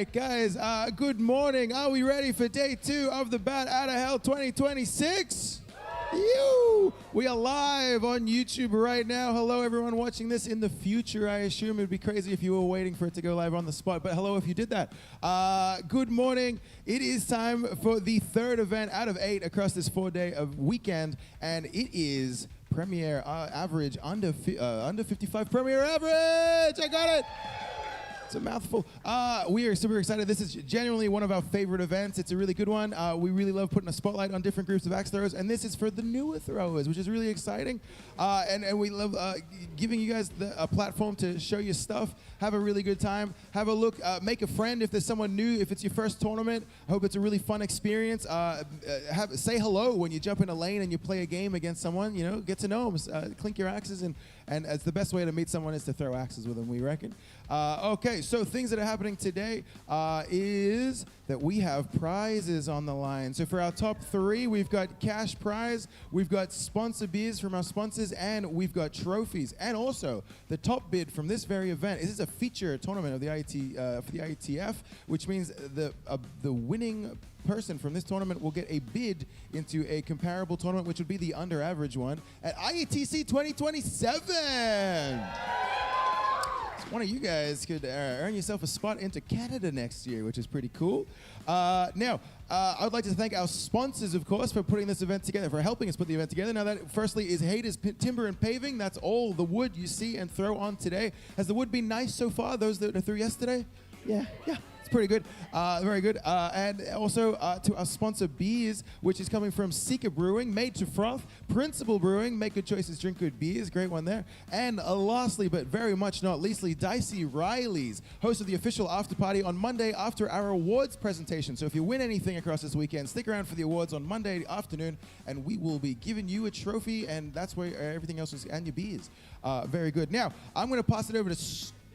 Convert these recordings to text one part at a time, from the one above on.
right, guys, good morning. Are we ready for day 2 of the Bat Out of Hell 2026? We are live on YouTube right now. Hello, everyone watching this in the future. I assume it would be crazy if you were waiting for it to go live on the spot, but hello if you did that. Good morning. It is time for the 3rd event out of 8 across this 4-day weekend, and it is Premier average, under 55 Premier average. I got it. It's a mouthful. We are super excited. This is genuinely one of our favorite events. It's a really good one. We really love putting a spotlight on different groups of axe throwers, and this is for the newer throwers, which is really exciting. And we love giving you guys a platform to show your stuff, have a really good time, have a look, make a friend if there's someone new, if it's your first tournament. I hope it's a really fun experience. Say hello when you jump in a lane and you play a game against someone, you know, get to know them, clink your axes, and it's the best way to meet someone is to throw axes with them, we reckon. Okay, so things that are happening today is that we have prizes on the line. So for our top 3, we've got cash prize, we've got sponsor beers from our sponsors, and we've got trophies. And also, the top bid from this very event, this is a feature tournament of the for the IETF, which means the winning person from this tournament will get a bid into a comparable tournament, which would be the under average one at IETC 2027. One of you guys could earn yourself a spot into Canada next year, which is pretty cool. Now, I would like to thank our sponsors, of course, for putting this event together, for helping us put the event together. Now, that firstly is Hayter's Timber and Paving. That's all the wood you see and throw on today. Has the wood been nice so far, those that threw yesterday? Yeah. Pretty good, very good. And also to our sponsor beers, which is coming from Seeker Brewing, Made to Froth, Principal Brewing, make good choices, drink good beers, great one there. And lastly, but very much not leastly, Dicey Riley's, host of the official after party on Monday after our awards presentation. So if you win anything across this weekend, stick around for the awards on Monday afternoon, and we will be giving you a trophy, and that's where everything else is, and your beers. Very good. Now, I'm going to pass it over to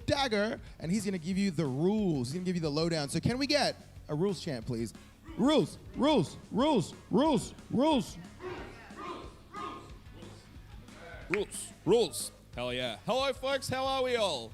Dagger, and he's going to give you the rules. He's going to give you the lowdown. So can we get a rules chant, please? Rules. Rules. Hell yeah. Hello, folks. How are we all?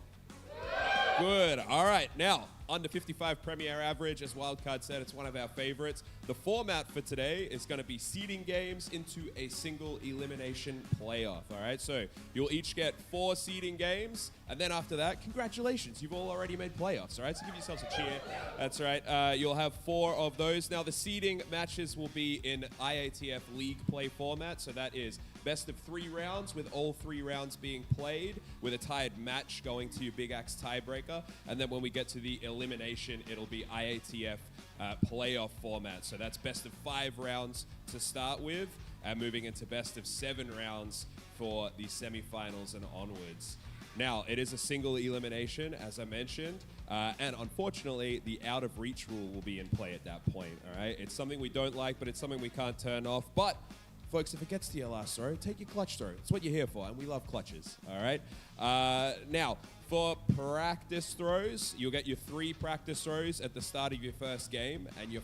Good. All right. Now, under 55 Premier average, as Wildcard said, it's one of our favorites. The format for today is going to be seeding games into a single elimination playoff. All right, so you'll each get 4 seeding games, and then after that, congratulations, you've all already made playoffs. All right, so give yourselves a cheer. That's right. You'll have 4 of those. Now, the seeding matches will be in IATF League play format, so that is best of 3 rounds, with all 3 rounds being played, with a tied match going to your Big Axe tiebreaker. And then when we get to the elimination, it'll be IATF playoff format. So that's best of 5 rounds to start with, and moving into best of 7 rounds for the semifinals and onwards. Now, it is a single elimination, as I mentioned, and unfortunately, the out of reach rule will be in play at that point, all right? It's something we don't like, but it's something we can't turn off. But folks, if it gets to your last throw, take your clutch throw. It's what you're here for, and we love clutches, all right? Now, for practice throws, you'll get your 3 practice throws at the start of your first game, and you'll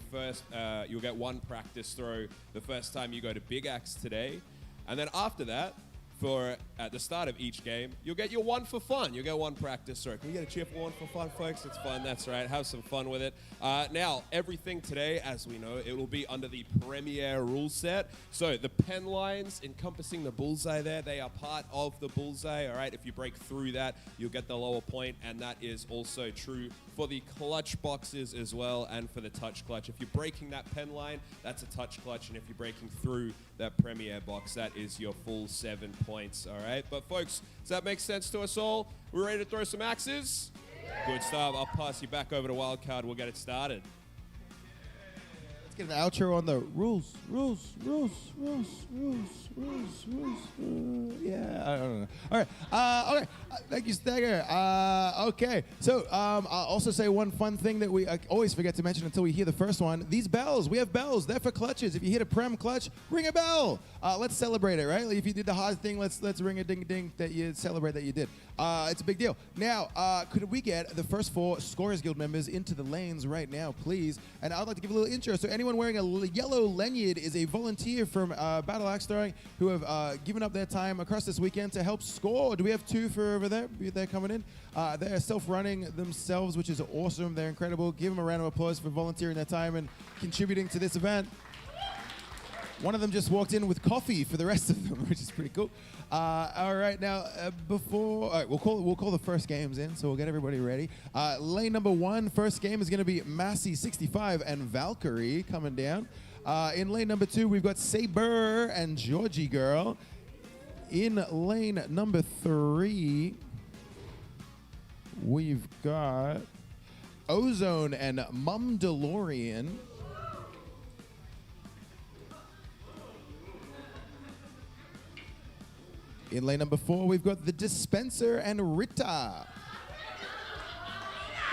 get 1 practice throw the first time you go to Big Axe today. And then after that, at the start of each game, you'll get your 1 for fun. You'll get 1 practice throw. Can we get a cheer for 1 for fun, folks? It's fun, that's right. Have some fun with it. Now, everything today, as we know, it will be under the Premier rule set. So the pen lines encompassing the bullseye there, they are part of the bullseye, all right? If you break through that, you'll get the lower point, and that is also true for the clutch boxes as well, and for the touch clutch. If you're breaking that pen line, that's a touch clutch, and if you're breaking through that Premier box, that is your full 7 points, all right? But folks, does that make sense to us all? We're ready to throw some axes? Good stuff. I'll pass you back over to Wildcard. We'll get it started. Let's get an outro on the rules. Yeah, I don't know. All right. Okay. Thank you, Stagger. Okay. So I'll also say one fun thing that we always forget to mention until we hear the first one. These bells. We have bells. They're for clutches. If you hit a Prem clutch, ring a bell. Let's celebrate it, right? Like if you did the hard thing, let's ring a ding-ding that you celebrate that you did. It's a big deal. Now, could we get the first 4 Scorers Guild members into the lanes right now, please? And I'd like to give a little intro. So anyone anyone wearing a yellow lanyard is a volunteer from Battle Axe Throwing who have given up their time across this weekend to help score. Do we have two for over there? They're coming in. They're self-running themselves, which is awesome. They're incredible. Give them a round of applause for volunteering their time and contributing to this event. One of them just walked in with coffee for the rest of them, which is pretty cool. All right, now all right, we'll call the first games in, so we'll get everybody ready. Lane number 1, first game is going to be Massey 65 and Valkyrie coming down. In lane number 2, we've got Saber and Georgie Girl. In lane number 3, we've got Ozone and Mum DeLorean. In lane number 4, we've got the Dispenser and Rita.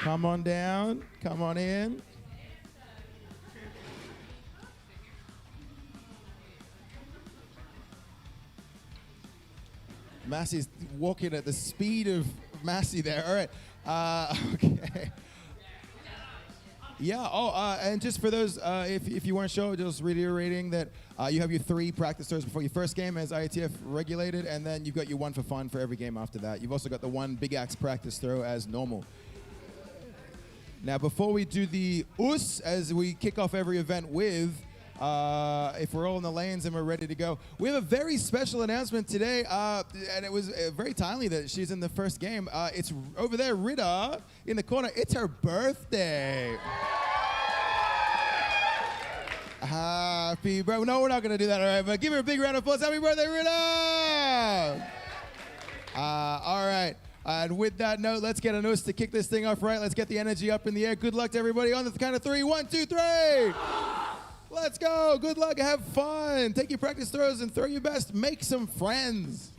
Come on down, come on in. Massey's walking at the speed of Massey there. All right, okay. Yeah, and just for those, if you weren't sure, just reiterating that you have your 3 practice throws before your first game as IATF regulated, and then you've got your 1 for fun for every game after that. You've also got the 1 big axe practice throw as normal. Now, before we do the US, as we kick off every event with, if we're all in the lanes and we're ready to go, we have a very special announcement today, and it was very timely that she's in the first game. It's over there, Rita, in the corner. It's her birthday. Happy birthday. No, we're not going to do that, all right? But give her a big round of applause. Happy birthday, Rita! All right. And with that note, let's get a US to kick this thing off right. Let's get the energy up in the air. Good luck to everybody on the count of 3. 1, 2, 3. Let's go. Good luck. Have fun. Take your practice throws and throw your best. Make some friends.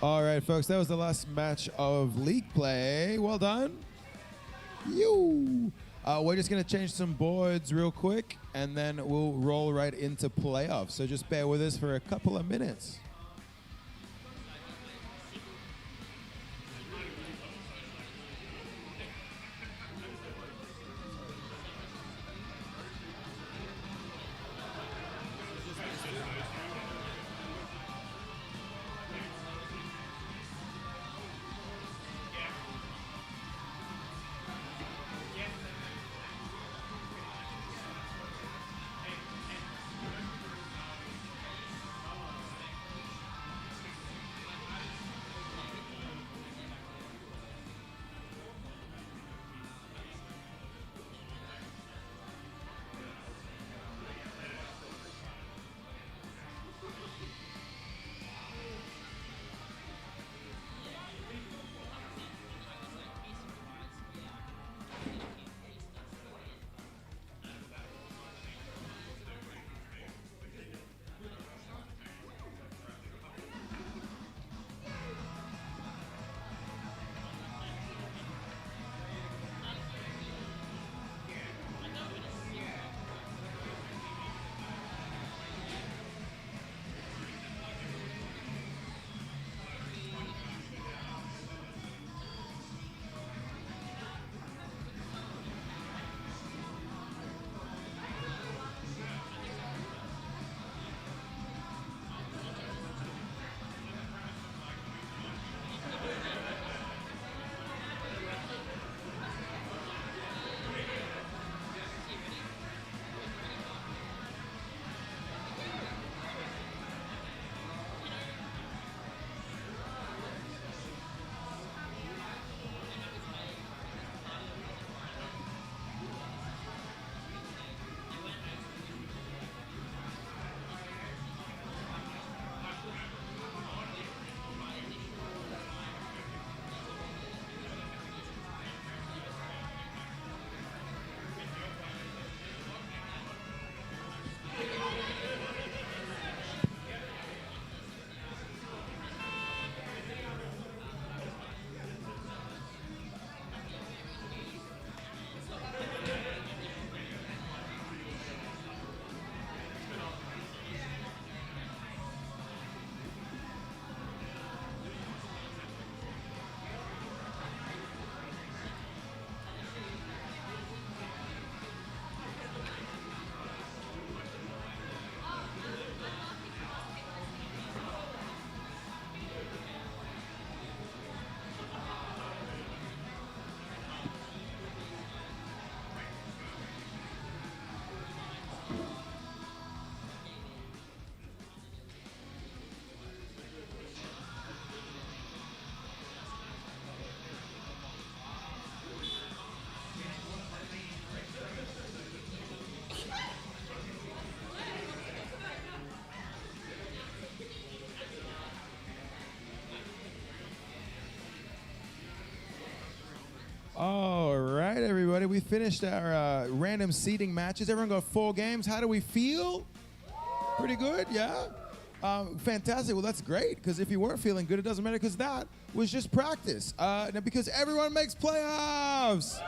All right, folks, that was the last match of league play. Well done. We're just going to change some boards real quick, and then we'll roll right into playoffs. So just bear with us for a couple of minutes. All right, everybody. We finished our random seeding matches. Everyone got 4 games. How do we feel? Pretty good, yeah? Fantastic. Well, that's great, because if you weren't feeling good, it doesn't matter, because that was just practice. Now, because everyone makes playoffs.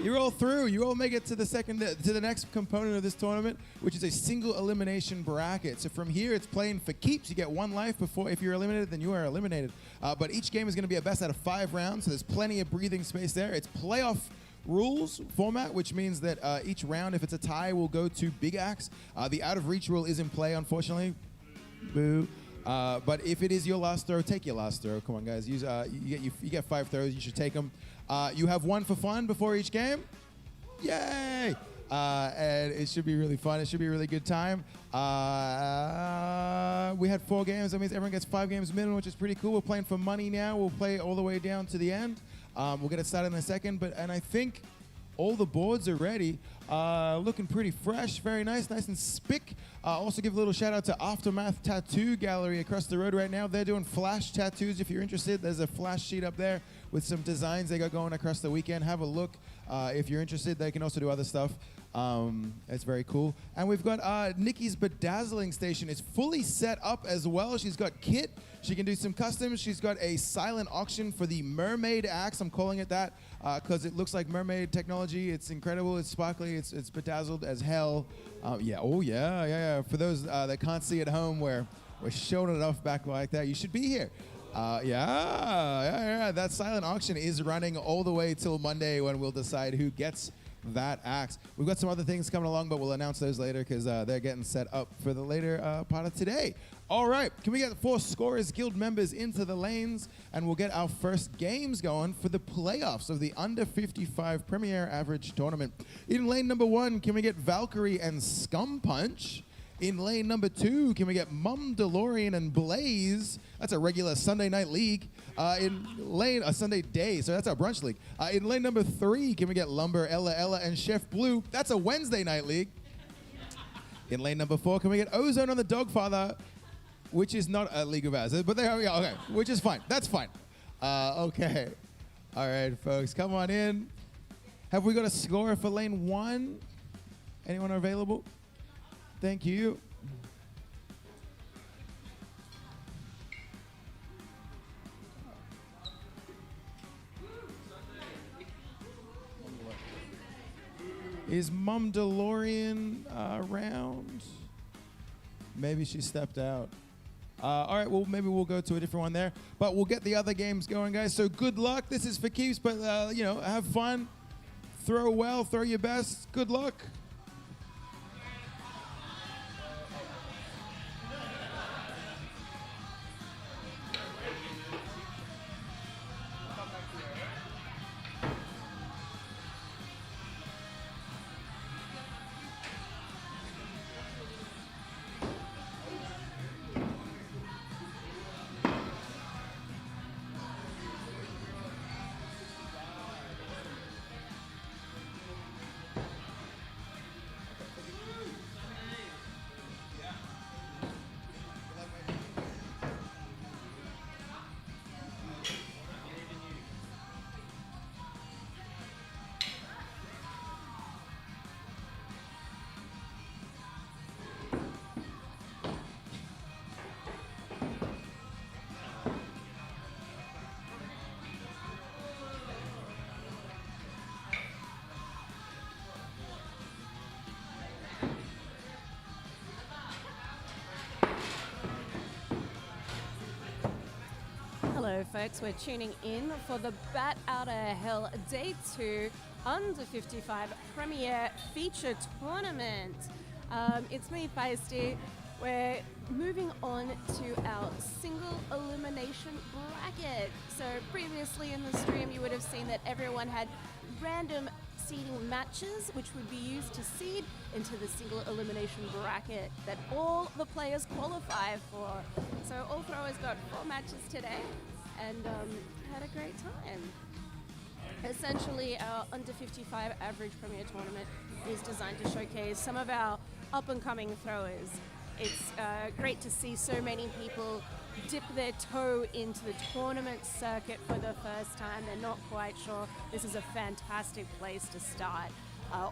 You're all through. You all make it to the next component of this tournament, which is a single elimination bracket. So from here, it's playing for keeps. You get 1 life before. If you're eliminated, then you are eliminated. But each game is going to be a best out of 5 rounds, so there's plenty of breathing space there. It's playoff rules format, which means that each round, if it's a tie, will go to Big Axe. The out of reach rule is in play, unfortunately. Boo. But if it is your last throw, take your last throw. Come on, guys. You get 5 throws. You should take them. You have 1 for fun before each game. Yay! And it should be really fun. It should be a really good time. We had 4 games. That means everyone gets 5 games minimum, which is pretty cool. We're playing for money now. We'll play all the way down to the end. We'll get it started in a second. And I think all the boards are ready. Looking pretty fresh, very nice and spick. Also give a little shout out to Aftermath Tattoo Gallery across the road right now. They're doing flash tattoos. If you're interested, there's a flash sheet up there with some designs they got going across the weekend. Have a look. If you're interested, they can also do other stuff. It's very cool. And we've got Nikki's Bedazzling Station. It's fully set up as well. She's got kit. She can do some customs. She's got a silent auction for the mermaid axe. I'm calling it that because it looks like mermaid technology. It's incredible. It's sparkly. It's bedazzled as hell. Yeah. Oh, yeah. For those that can't see at home, we're showing it off back like that. You should be here. Yeah. That silent auction is running all the way till Monday when we'll decide who gets that axe. We've got some other things coming along, but we'll announce those later because they're getting set up for the later part of today. All right, can we get the 4 Scorers Guild members into the lanes, and we'll get our first games going for the playoffs of the Under 55 Premier Average Tournament. In lane number 1, can we get Valkyrie and Scum Punch? In lane number 2, can we get Mum DeLorean and Blaze? That's a regular Sunday night league. A Sunday day, so that's our brunch league. In lane number 3, can we get Lumber, Ella, and Chef Blue? That's a Wednesday night league. In lane number 4, can we get Ozone on the Dogfather, which is not a league of ours, but there we go. Okay, which is fine. That's fine. Okay. All right, folks, come on in. Have we got a scorer for lane 1? Anyone available? Thank you. Is Mum DeLorean around? Maybe she stepped out. All right, well, maybe we'll go to a different one there. But we'll get the other games going, guys. So good luck. This is for keeps, but, have fun. Throw well, throw your best. Good luck. Hello folks, we're tuning in for the Bat Outta Hell Day 2 Under 55 Premier Feature Tournament. It's me, Feisty. We're moving on to our single elimination bracket. So previously in the stream you would have seen that everyone had random seeding matches which would be used to seed into the single elimination bracket that all the players qualify for. So all throwers got 4 matches today and had a great time. Essentially, our under 55 average premier tournament is designed to showcase some of our up-and-coming throwers. It's great to see so many people dip their toe into the tournament circuit for the first time. They're not quite sure. This is a fantastic place to start.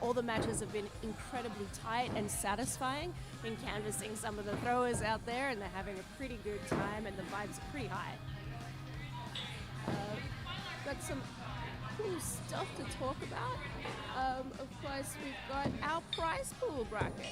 All the matches have been incredibly tight and satisfying. Been canvassing some of the throwers out there and they're having a pretty good time and the vibes are pretty high. Got some cool stuff to talk about. Of course, we've got our prize pool bracket.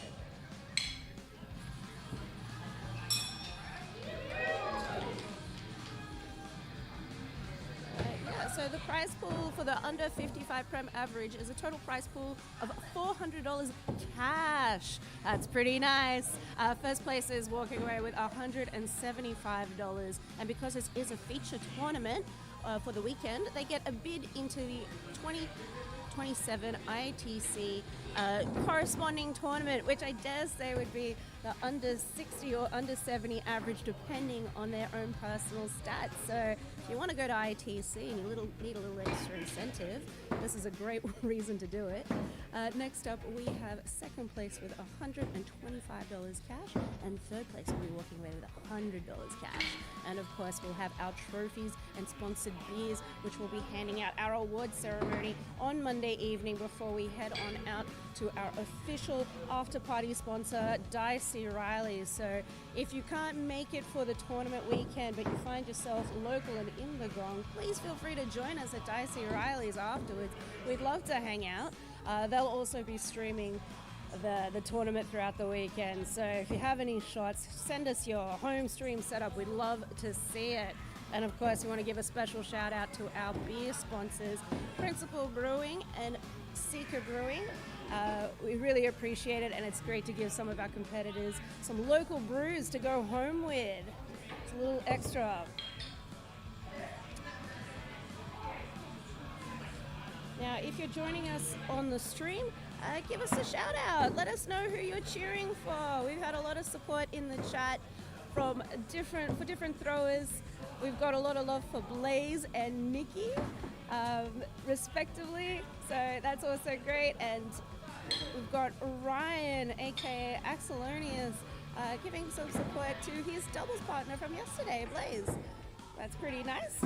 So the prize pool for the under 55 Prem average is a total prize pool of $400 cash. That's pretty nice. First place is walking away with $175. And because this is a feature tournament for the weekend, they get a bid into the 2027 ITC corresponding tournament, which I dare say would be the under 60 or under 70 average, depending on their own personal stats. So if you want to go to ITC and you need a little extra incentive, this is a great reason to do it. Next up, we have second place with $125 cash, and third place will be walking away with $100 cash. And of course, we'll have our trophies and sponsored beers, which we'll be handing out our award ceremony on Monday evening before we head on out to our official after party sponsor, Dicey Riley's. So if you can't make it for the tournament weekend, but you find yourself local and in the Gong, please feel free to join us at Dicey Riley's afterwards. We'd love to hang out. They'll also be streaming the tournament throughout the weekend. So if you have any shots, send us your home stream setup. We'd love to see it. And of course, we want to give a special shout out to our beer sponsors, Principal Brewing and Seeker Brewing. We really appreciate it, and it's great to give some of our competitors some local brews to go home with. It's a little extra. Now, if you're joining us on the stream, give us a shout out. Let us know who you're cheering for. We've had a lot of support in the chat from different throwers. We've got a lot of love for Blaze and Mickey, respectively. So that's also great. And we've got Ryan, aka Axelonius, giving some support to his doubles partner from yesterday, Blaze. That's pretty nice.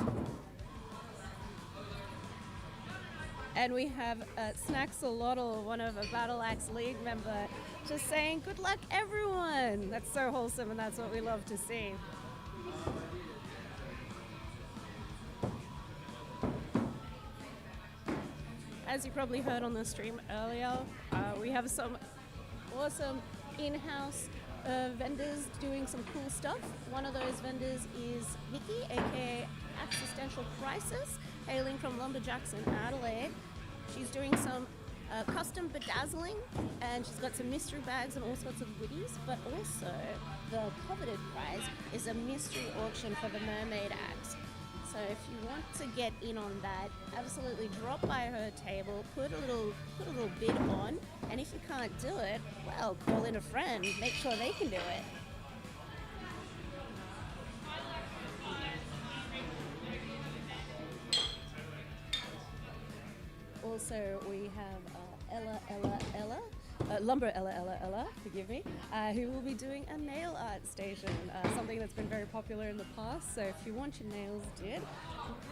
And we have Snaxolotl, one of a Battle Axe League member, just saying, good luck, everyone. That's so wholesome, and that's what we love to see. As you probably heard on the stream earlier, we have some awesome in-house vendors doing some cool stuff. One of those vendors is Nikki, aka Existential Crisis, hailing from Lumberjacks in Adelaide. She's doing some custom bedazzling, and she's got some mystery bags and all sorts of goodies, but also the coveted prize is a mystery auction for the Mermaid Axe. So if you want to get in on that, absolutely drop by her table, put a little bid on, and if you can't do it, well, call in a friend, make sure they can do it. Also, we have Lumber Ella, forgive me, who will be doing a nail art station, something that's been very popular in the past. So if you want your nails did,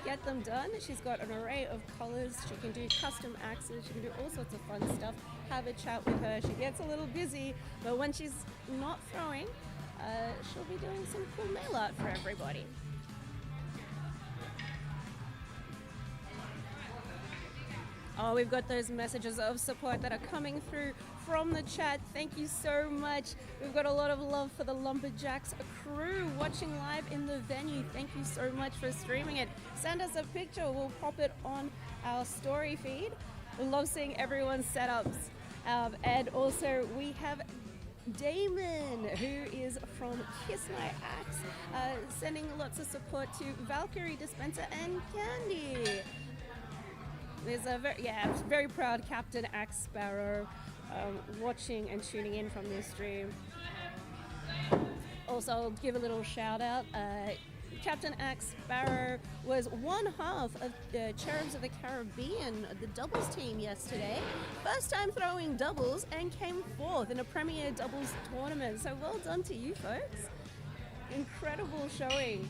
get them done. She's got an array of colors. She can do custom axes. She can do all sorts of fun stuff. Have a chat with her. She gets a little busy, but when she's not throwing, she'll be doing some cool nail art for everybody. Oh, we've got those messages of support that are coming through from the chat. Thank you so much. We've got a lot of love for the Lumberjacks crew watching live in the venue. Thank you so much for streaming it. Send us a picture. We'll pop it on our story feed. We love seeing everyone's setups. And also we have Damon, who is from Kiss My Axe, sending lots of support to Valkyrie Dispenser and Candy. There's a very proud Captain Axe Sparrow watching and tuning in from this stream. Also, I'll give a little shout out. Captain Axe Sparrow was one half of the Cherubs of the Caribbean, the doubles team yesterday. First time throwing doubles and came fourth in a premier doubles tournament. So well done to you folks. Incredible showing.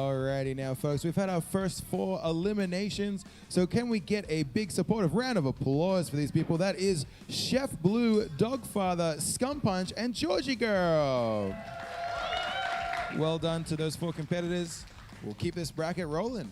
Alrighty now, folks, we've had our first 4 eliminations. So can we get a big supportive round of applause for these people? That is Chef Blue, Dogfather, Scum Punch, and Georgie Girl. Well done to those 4 competitors. We'll keep this bracket rolling.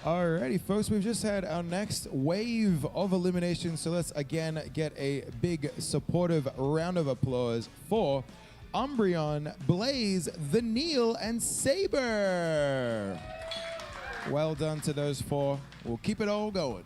Alrighty, folks, we've just had our next wave of eliminations, so let's again get a big supportive round of applause for Umbreon, Blaze, The Neil, and Saber. Well done to those four. We'll keep it all going.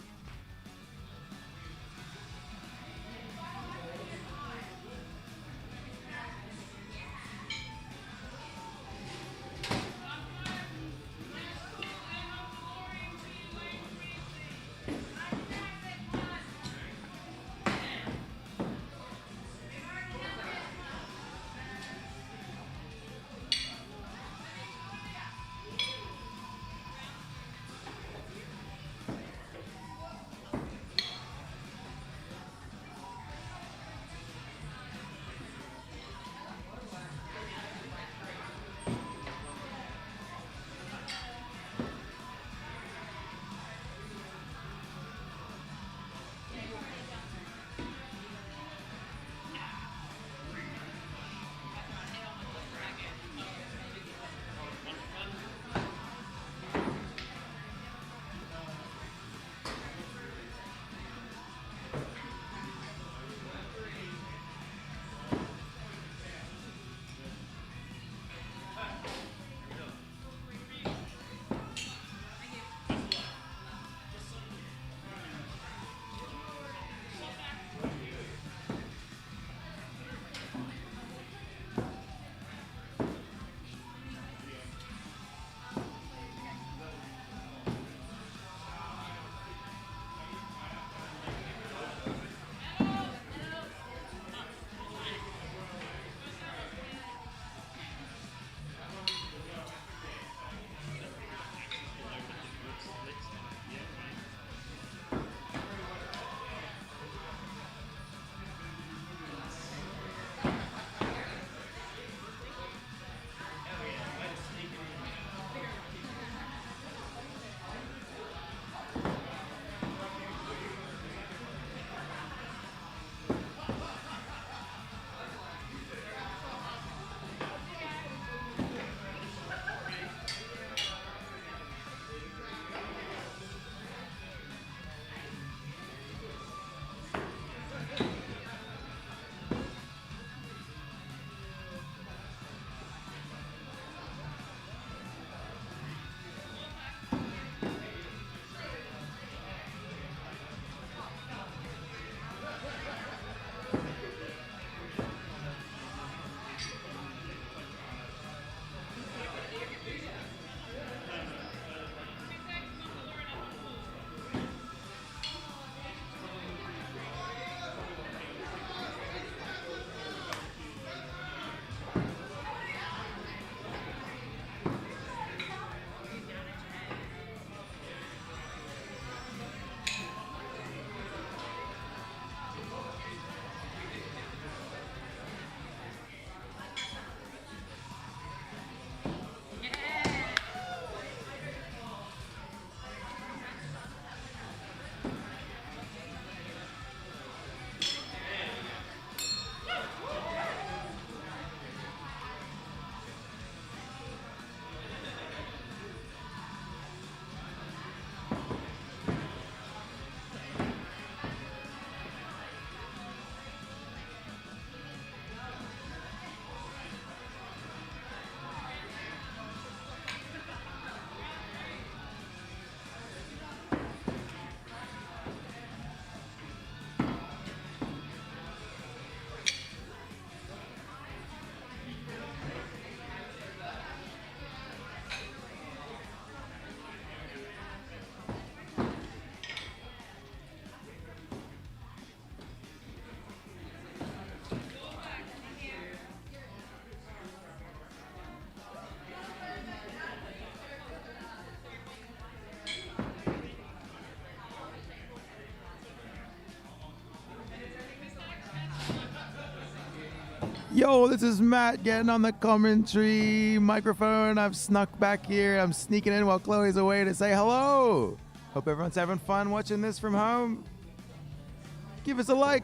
Yo, this is Matt getting on the commentary microphone. I've snuck back here. I'm sneaking in while Chloe's away to say hello. Hope everyone's having fun watching this from home. Give us a like.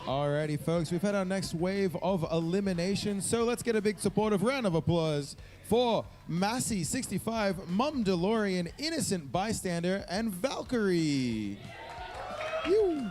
Alrighty, folks, we've had our next wave of elimination, so let's get a big supportive round of applause for Massey 65, Mum DeLorean, Innocent Bystander, and Valkyrie. Yoo.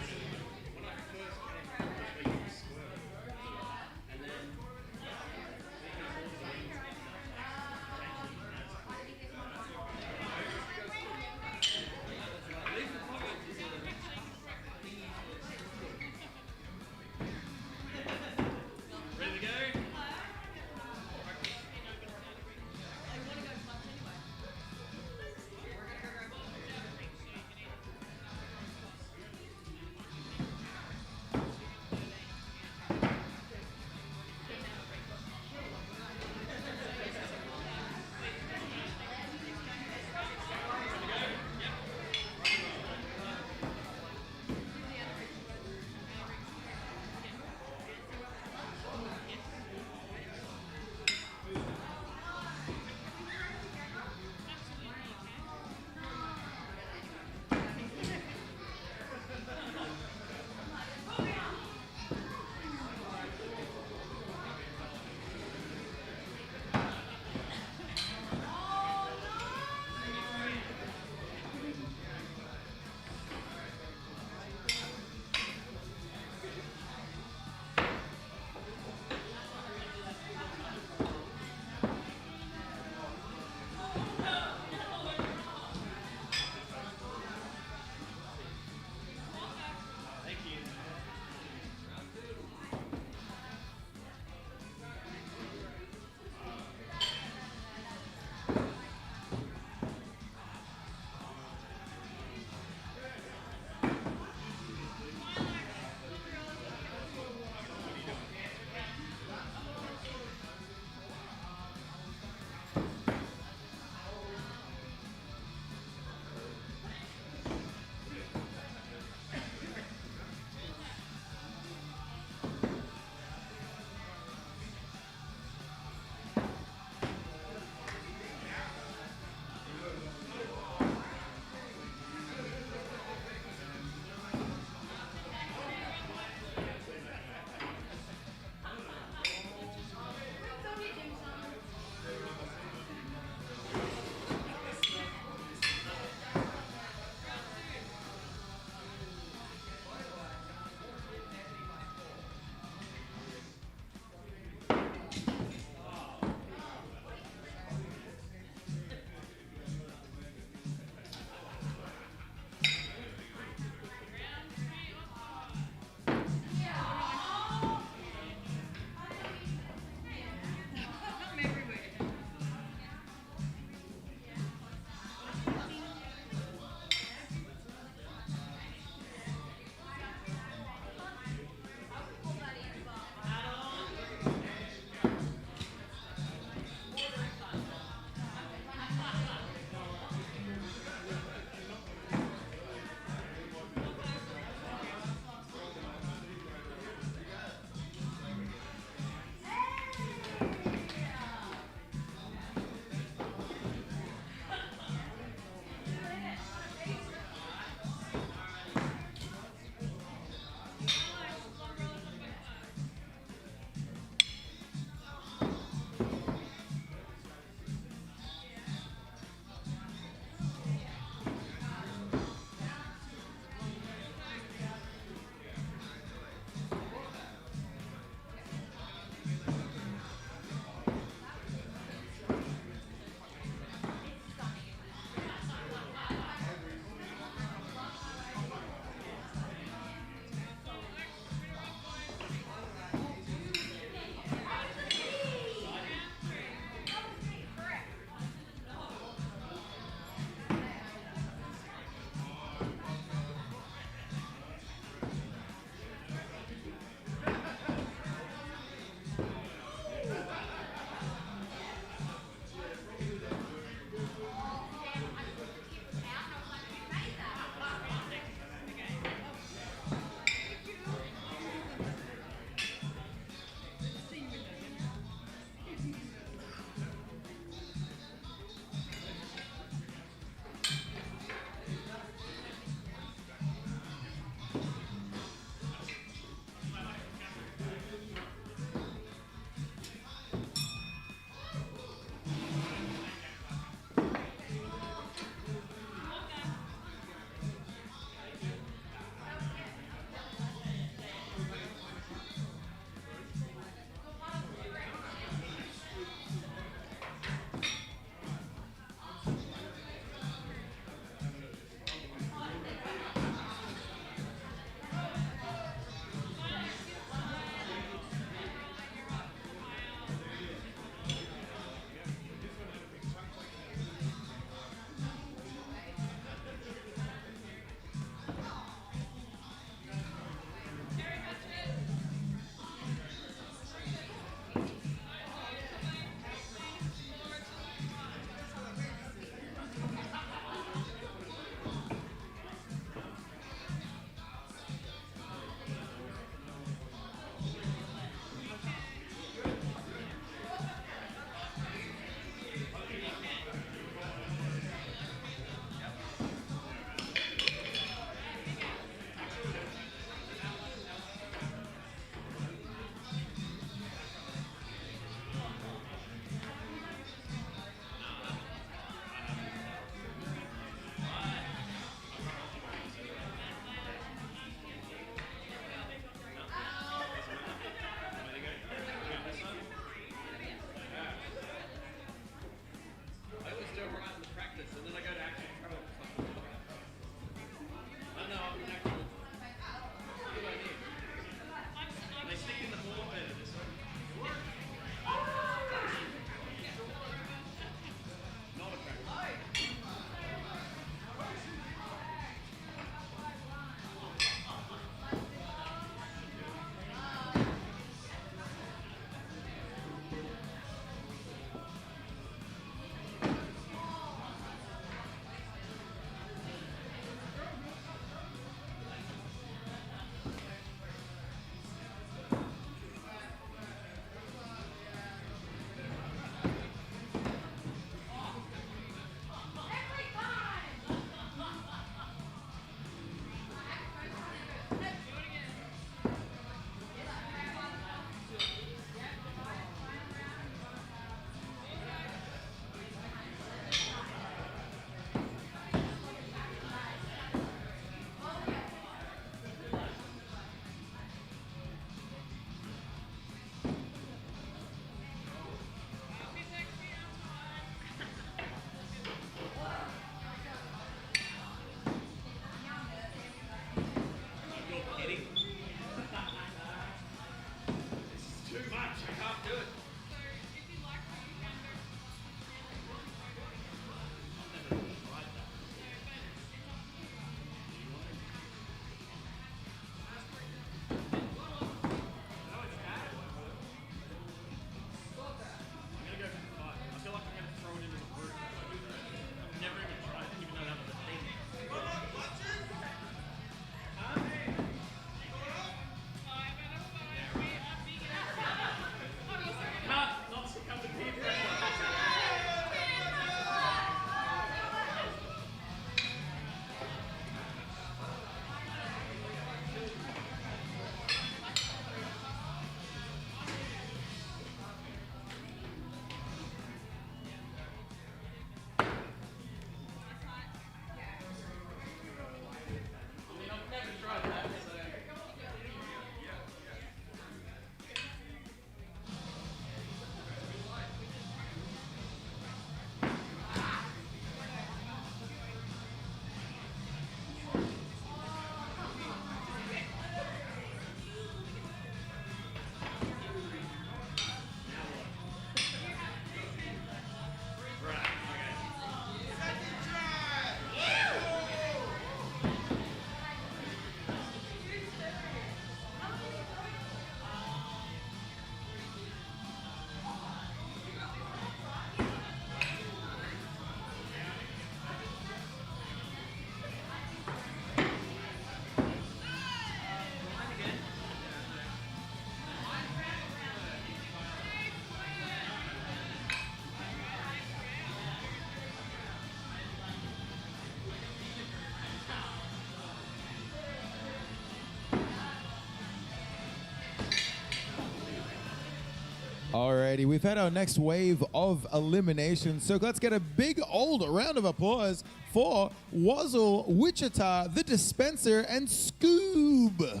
Alrighty, we've had our next wave of eliminations, so let's get a big old round of applause for Wazzle, Wichita, The Dispenser, and Scoob.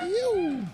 Ew.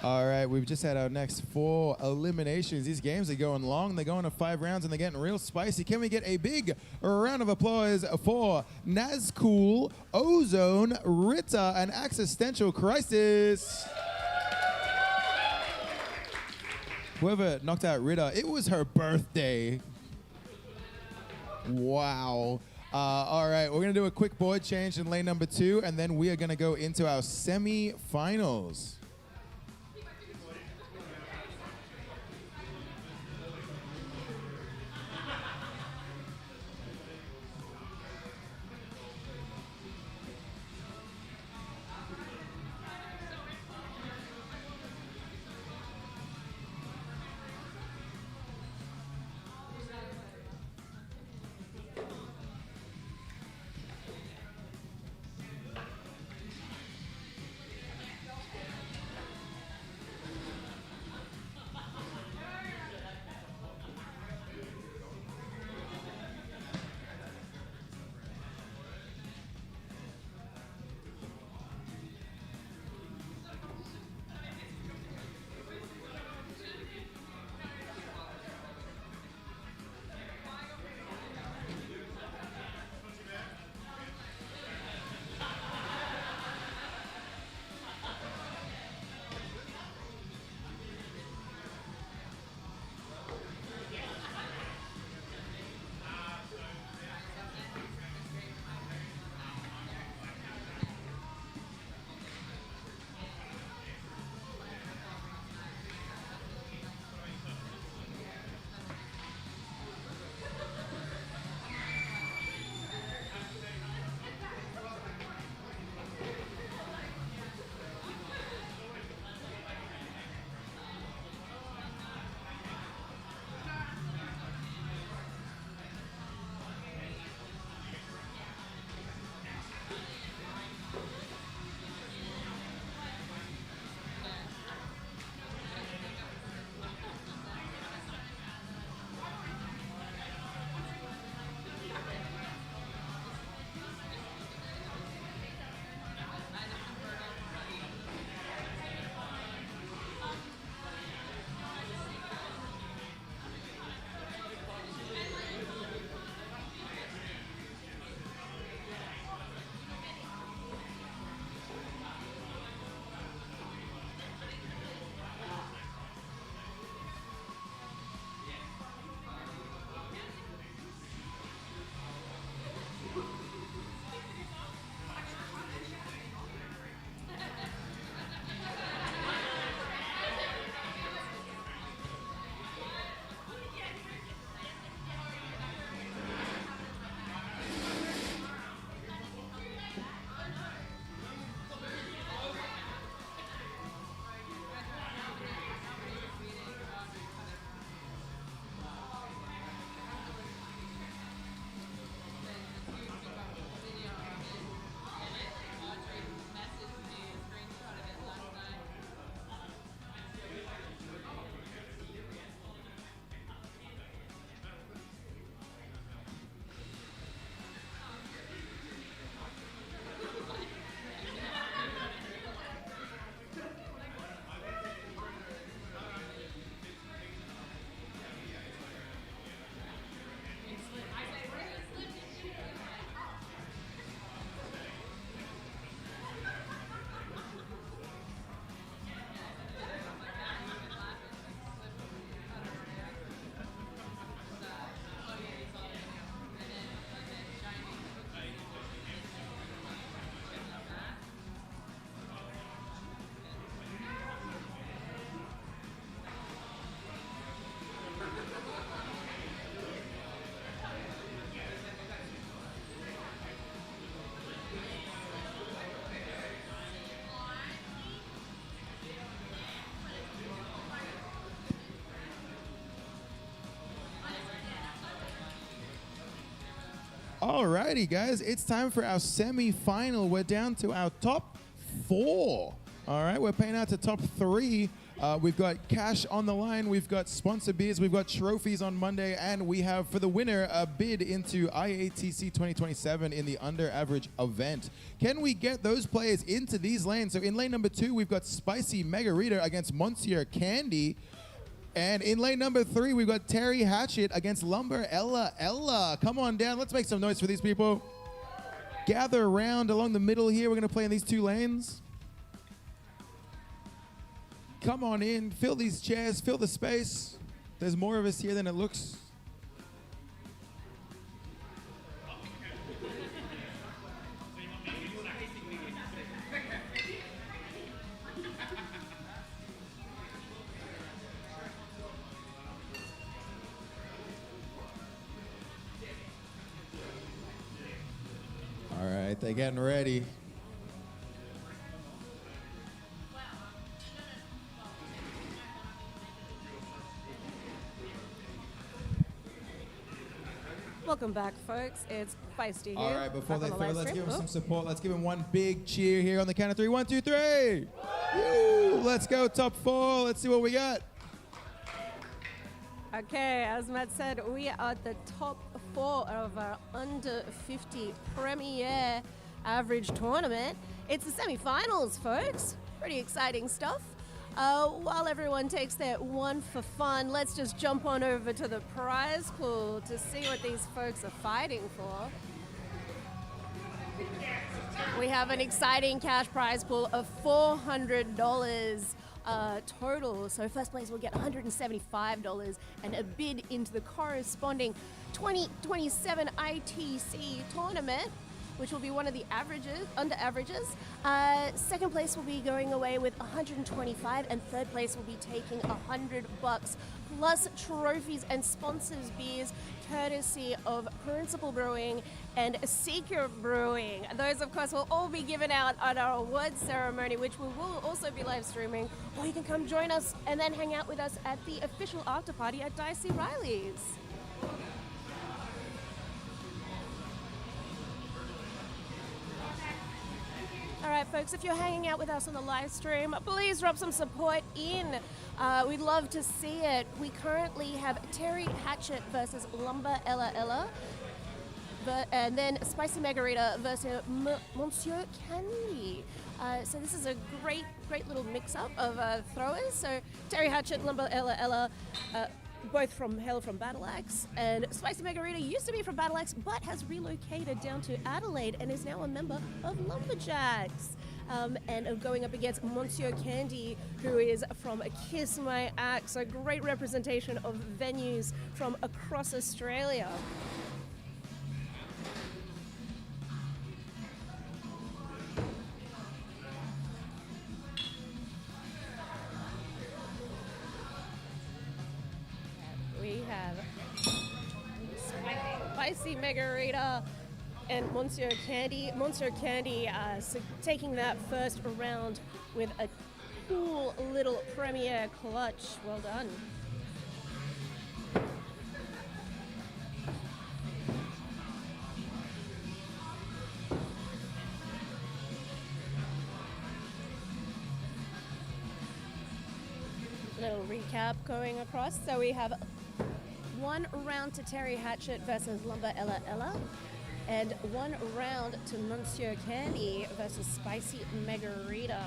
All right, we've just had our next 4 eliminations. These games are going long. They're going to 5 rounds, and they're getting real spicy. Can we get a big round of applause for Nazcool, Ozone, Ritter, and Existential Crisis? Whoever knocked out Ritter, it was her birthday. Wow. All right, we're going to do a quick board change in lane number 2, and then we are going to go into our semi-finals. Alrighty, guys, it's time for our semi-final. We're down to our top 4. All right, we're paying out to top 3. We've got cash on the line. We've got sponsor beers. We've got trophies on Monday. And we have, for the winner, a bid into IATC 2027 in the under average event. Can we get those players into these lanes? So in lane number 2, we've got Spicy Margarita against Monsieur Candy. And in lane number 3, we've got Terry Hatchet against Lumber Ella. Come on down. Let's make some noise for these people. Gather around along the middle here. We're going to play in these 2 lanes. Come on in. Fill these chairs. Fill the space. There's more of us here than it looks. All right, they're getting ready. Welcome back, folks. It's Feisty here. All right, before back they on the throw, live let's stream. give them Oh. some support. Let's give them one big cheer here on the count of 3. 1, 2, 3. Woo! Let's go top 4. Let's see what we got. Okay, as Matt said, we are at the top 4 of our under 50 Premier average tournament. It's the semi-finals, folks. Pretty exciting stuff. While everyone takes their one for fun, let's just jump on over to the prize pool to see what these folks are fighting for. We have an exciting cash prize pool of $400 total. So first place will get $175 and a bid into the corresponding 2027 ITC tournament, which will be one of the under averages. Second place will be going away with $125, and third place will be taking $100 plus trophies and sponsors beers, courtesy of Principal Brewing and Seeker Brewing. Those, of course, will all be given out at our awards ceremony, which we will also be live streaming. Or you can come join us and then hang out with us at the official after party at Dicey Riley's. All right, folks, if you're hanging out with us on the live stream, please drop some support in. We'd love to see it. We currently have Terry Hatchet versus Lumber Ella, and then Spicy Margarita versus Monsieur Candy. So this is a great little mix-up of throwers. So Terry Hatchet, Lumber Ella, both hail from Battle Axe, and Spicy Margarita used to be from Battle Axe, but has relocated down to Adelaide and is now a member of Lumberjacks. And going up against Monsieur Candy, who is from Kiss My Axe, a great representation of venues from across Australia. We have Spicy Margarita and Monsieur Candy. Monsieur Candy taking that first round with a cool little Premier clutch. Well done. Little recap going across. So we have one round to Terry Hatchet versus Lumber Ella, and one round to Monsieur Candy versus Spicy Margarita.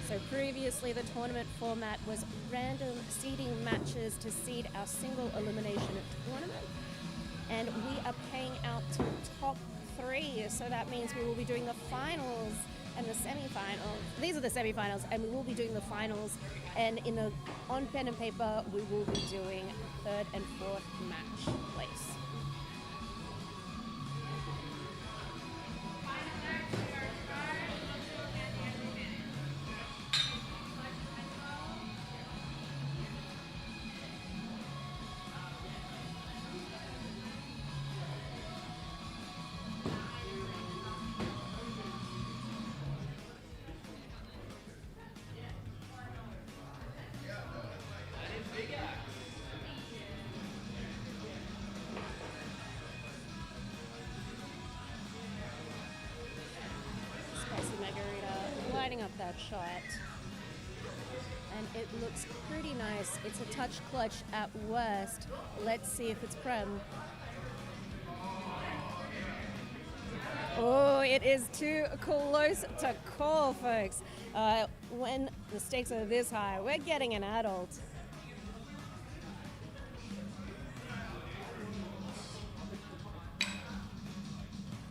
So previously the tournament format was random seeding matches to seed our single elimination tournament, and we are paying out to top 3, so that means we will be doing the finals and the semi-finals. These are the semi-finals, and we will be doing the finals, and on pen and paper we will be doing 3rd and 4th match place. Margarita lining up that shot. And it looks pretty nice. It's a touch clutch at worst. Let's see if it's prem. Oh, it is too close to call, folks. When the stakes are this high, we're getting an adult.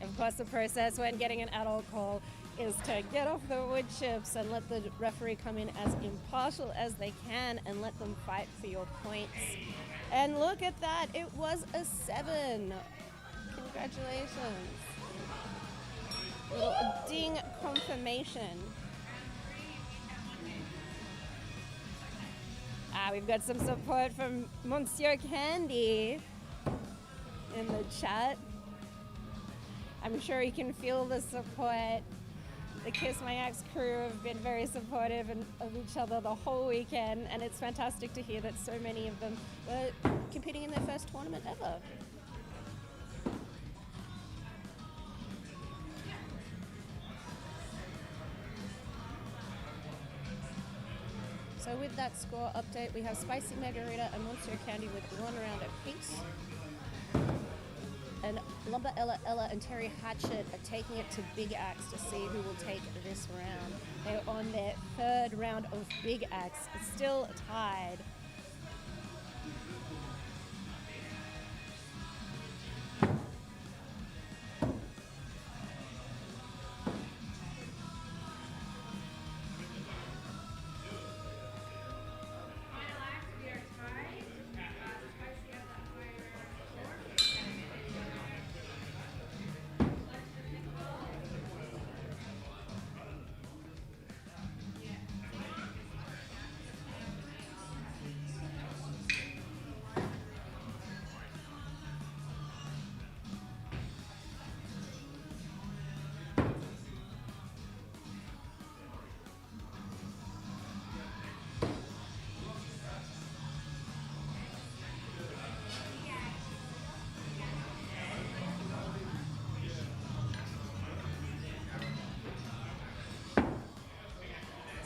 Of course, the process when getting an adult call is to get off the wood chips and let the referee come in as impartial as they can and let them fight for your points. And look at that, it was a 7. Congratulations. Little ding confirmation. We've got some support from Monsieur Candy in the chat. I'm sure you can feel the support. The Kiss My Axe crew have been very supportive of each other the whole weekend, and it's fantastic to hear that so many of them were competing in their first tournament ever. So with that score update, we have Spicy Margarita and Monsieur Candy with 1 round apiece. And Lumber Ella and Terry Hatchet are taking it to Big Axe to see who will take this round. They're on their 3rd round of Big Axe. It's still tied.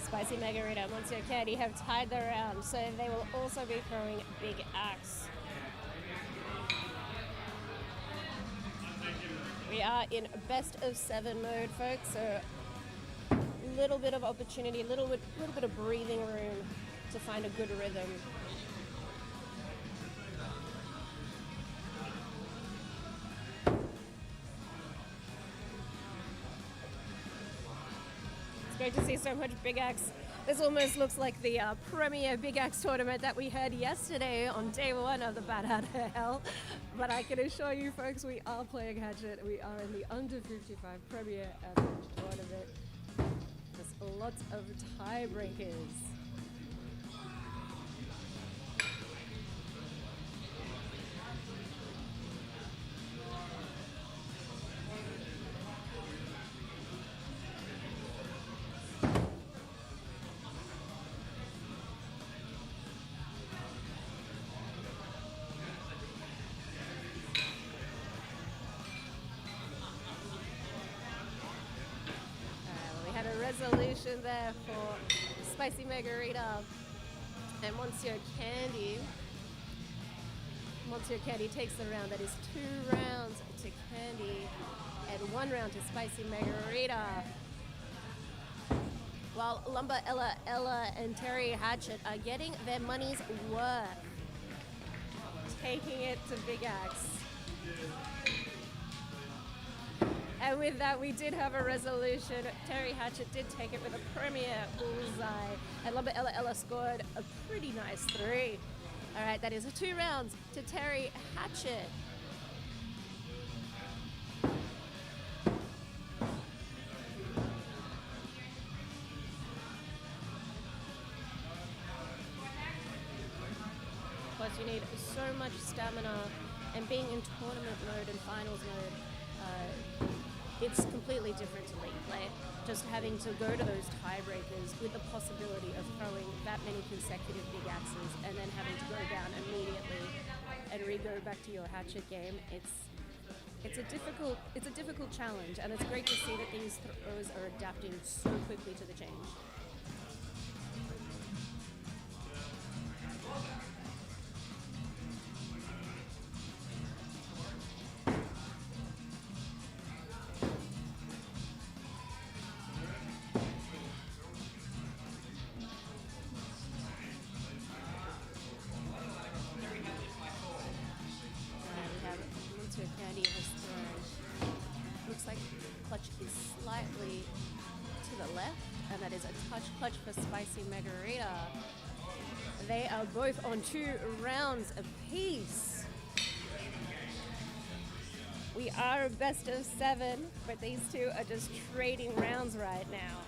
Spicy Margarita and Monsieur Candy have tied the round, so they will also be throwing Big Axe. We are in best of 7 mode, folks, so a little bit of opportunity, a little bit of breathing room to find a good rhythm. It's great to see so much Big Axe. This almost looks like the premier Big Axe tournament that we had yesterday on day 1 of the Bat Out of Hell. But I can assure you, folks, we are playing Hatchet. We are in the under 55 premier average tournament. There's lots of tiebreakers. Resolution there for Spicy Margarita and Monsieur Candy. Monsieur Candy takes the round. That is 2 rounds to Candy and 1 round to Spicy Margarita. While Lumber Ella and Terry Hatchet are getting their money's worth, taking it to Big Axe. And with that, we did have a resolution. Terry Hatchet did take it with a premier bullseye. And Lumber Ella scored a pretty nice 3. All right, that is 2 rounds to Terry Hatchet. Plus, you need so much stamina, and being in tournament mode and finals mode, it's completely different to league play. Just having to go to those tiebreakers with the possibility of throwing that many consecutive Big Axes and then having to go down immediately and re-go back to your Hatchet game, it's a difficult challenge, and it's great to see that these throwers are adapting so quickly to the change. Candy has thrown. Looks like clutch is slightly to the left, and that is a touch clutch for Spicy Margarita. They are both on 2 rounds apiece. We are a best of 7, but these two are just trading rounds right now.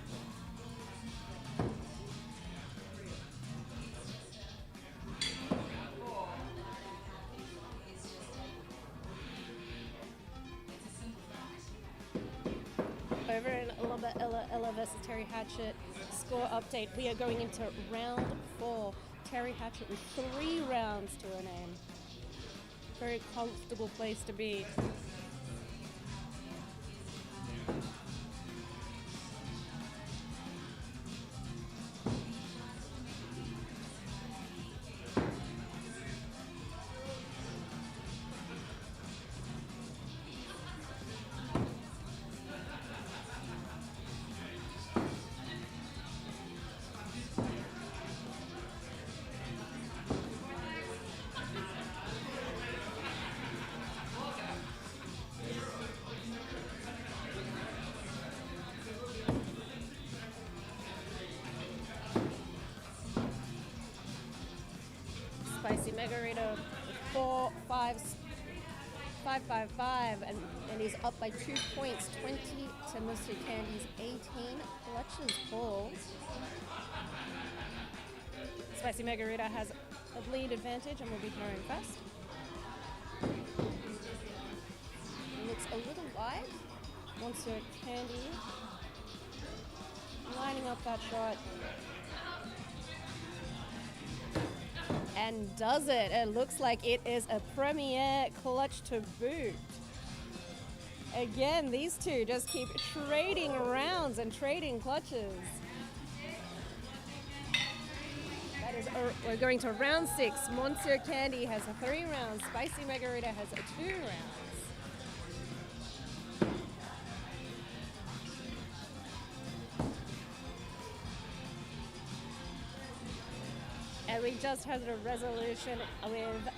Over in Ella versus Terry Hatchett score update, we are going into round 4. Terry Hatchett with 3 rounds to her name. Very comfortable place to be. Spicy Margarita 4, 5, 5, 5, 5, and he's up by 2 points, 20 to Mr. Candy's 18. Clutches pulled. Spicy Margarita has a lead advantage and will be throwing first. It looks a little wide. Mr. Candy lining up that shot. And does it. It looks like it is a premier clutch to boot. Again, these two just keep trading rounds and trading clutches. That is, we're going to round 6. Monsieur Candy has 3 rounds. Spicy Margarita has 2 rounds. And we just had a resolution with